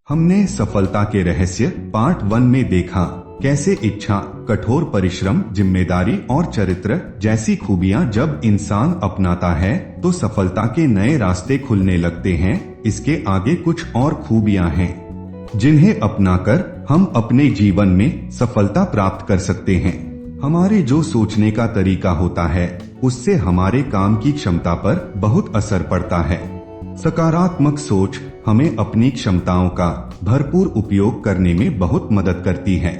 हमने सफलता के रहस्य पार्ट 1 में देखा कैसे इच्छा, कठोर परिश्रम, जिम्मेदारी और चरित्र जैसी खूबियां जब इंसान अपनाता है तो सफलता के नए रास्ते खुलने लगते हैं। इसके आगे कुछ और खूबियां हैं जिन्हें अपनाकर हम अपने जीवन में सफलता प्राप्त कर सकते हैं। हमारे जो सोचने का तरीका होता है उससे हमारे काम की क्षमता पर बहुत असर पड़ता है। सकारात्मक सोच हमें अपनी क्षमताओं का भरपूर उपयोग करने में बहुत मदद करती है।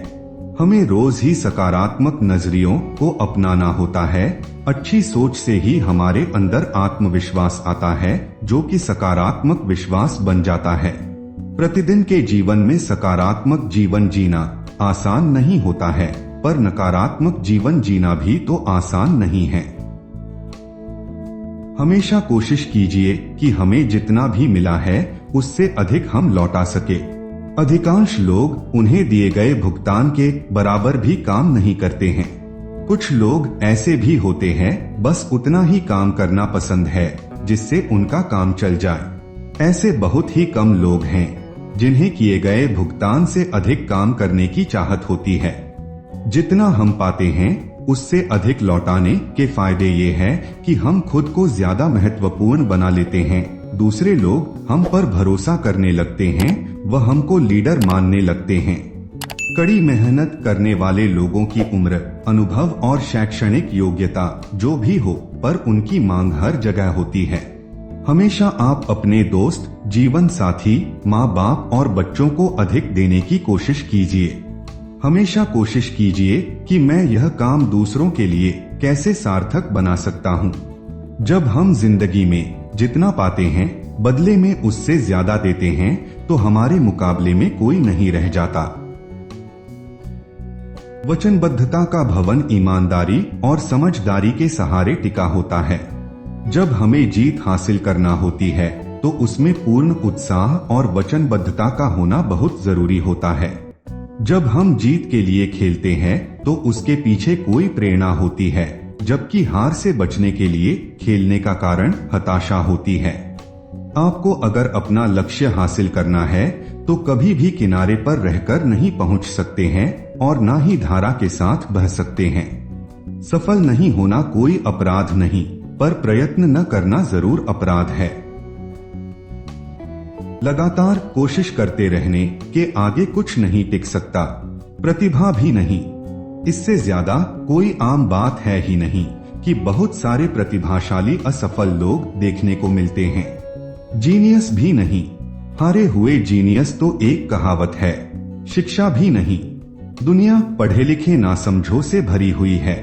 हमें रोज ही सकारात्मक नजरियों को अपनाना होता है। अच्छी सोच से ही हमारे अंदर आत्मविश्वास आता है जो कि सकारात्मक विश्वास बन जाता है। प्रतिदिन के जीवन में सकारात्मक जीवन जीना आसान नहीं होता है, पर नकारात्मक जीवन जीना भी तो आसान नहीं है। हमेशा कोशिश कीजिए कि हमें जितना भी मिला है उससे अधिक हम लौटा सके। अधिकांश लोग उन्हें दिए गए भुगतान के बराबर भी काम नहीं करते हैं। कुछ लोग ऐसे भी होते हैं बस उतना ही काम करना पसंद है जिससे उनका काम चल जाए। ऐसे बहुत ही कम लोग हैं जिन्हें किए गए भुगतान से अधिक काम करने की चाहत होती है। जितना हम पाते हैं उससे अधिक लौटाने के फायदे ये हैं कि हम खुद को ज्यादा महत्वपूर्ण बना लेते हैं। दूसरे लोग हम पर भरोसा करने लगते हैं, वह हमको लीडर मानने लगते हैं। कड़ी मेहनत करने वाले लोगों की उम्र, अनुभव और शैक्षणिक योग्यता जो भी हो, पर उनकी मांग हर जगह होती है। हमेशा आप अपने दोस्त, जीवन साथी, माँ बाप और बच्चों को अधिक देने की कोशिश कीजिए। हमेशा कोशिश कीजिए कि मैं यह काम दूसरों के लिए कैसे सार्थक बना सकता हूँ। जब हम जिंदगी में जितना पाते हैं बदले में उससे ज्यादा देते हैं तो हमारे मुकाबले में कोई नहीं रह जाता। वचनबद्धता का भवन ईमानदारी और समझदारी के सहारे टिका होता है। जब हमें जीत हासिल करना होती है तो उसमें पूर्ण उत्साह और वचनबद्धता का होना बहुत जरूरी होता है। जब हम जीत के लिए खेलते हैं तो उसके पीछे कोई प्रेरणा होती है, जबकि हार से बचने के लिए खेलने का कारण हताशा होती है। आपको अगर अपना लक्ष्य हासिल करना है तो कभी भी किनारे पर रहकर नहीं पहुंच सकते हैं और ना ही धारा के साथ बह सकते हैं। सफल नहीं होना कोई अपराध नहीं, पर प्रयत्न न करना जरूर अपराध है। लगातार कोशिश करते रहने के आगे कुछ नहीं टिक सकता, प्रतिभा भी नहीं। इससे ज्यादा कोई आम बात है ही नहीं कि बहुत सारे प्रतिभाशाली असफल लोग देखने को मिलते हैं। जीनियस भी नहीं, हारे हुए जीनियस तो एक कहावत है। शिक्षा भी नहीं, दुनिया पढ़े लिखे नासमझों से भरी हुई है।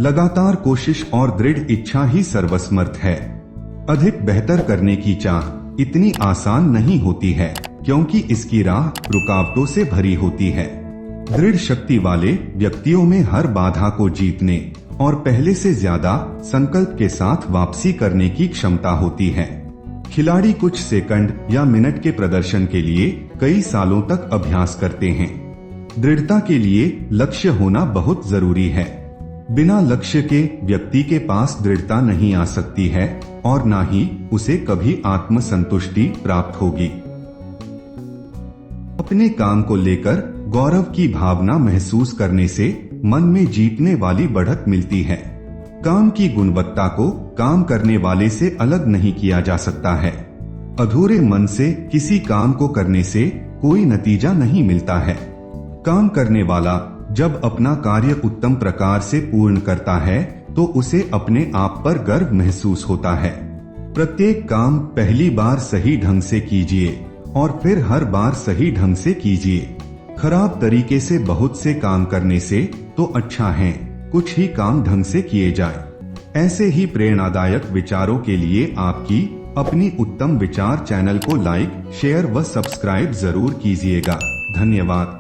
लगातार कोशिश और दृढ़ इच्छा ही सर्वसमर्थ है। अधिक बेहतर करने की चाह इतनी आसान नहीं होती है क्योंकि इसकी राह रुकावटों से भरी होती है। दृढ़ शक्ति वाले व्यक्तियों में हर बाधा को जीतने और पहले से ज्यादा संकल्प के साथ वापसी करने की क्षमता होती है। खिलाड़ी कुछ सेकंड या मिनट के प्रदर्शन के लिए कई सालों तक अभ्यास करते हैं। दृढ़ता के लिए लक्ष्य होना बहुत जरूरी है। बिना लक्ष्य के व्यक्ति के पास दृढ़ता नहीं आ सकती है और ना ही उसे कभी आत्मसंतुष्टि प्राप्त होगी। अपने काम को लेकर गौरव की भावना महसूस करने से मन में जीतने वाली बढ़त मिलती है। काम की गुणवत्ता को काम करने वाले से अलग नहीं किया जा सकता है। अधूरे मन से किसी काम को करने से कोई नतीजा नहीं मिलता है। काम करने वाला जब अपना कार्य उत्तम प्रकार से पूर्ण करता है तो उसे अपने आप पर गर्व महसूस होता है। प्रत्येक काम पहली बार सही ढंग से कीजिए और फिर हर बार सही ढंग से कीजिए। खराब तरीके से बहुत से काम करने से तो अच्छा है कुछ ही काम ढंग से किए जाए। ऐसे ही प्रेरणादायक विचारों के लिए आपकी अपनी उत्तम विचार चैनल को लाइक, शेयर व सब्सक्राइब जरूर कीजिएगा। धन्यवाद।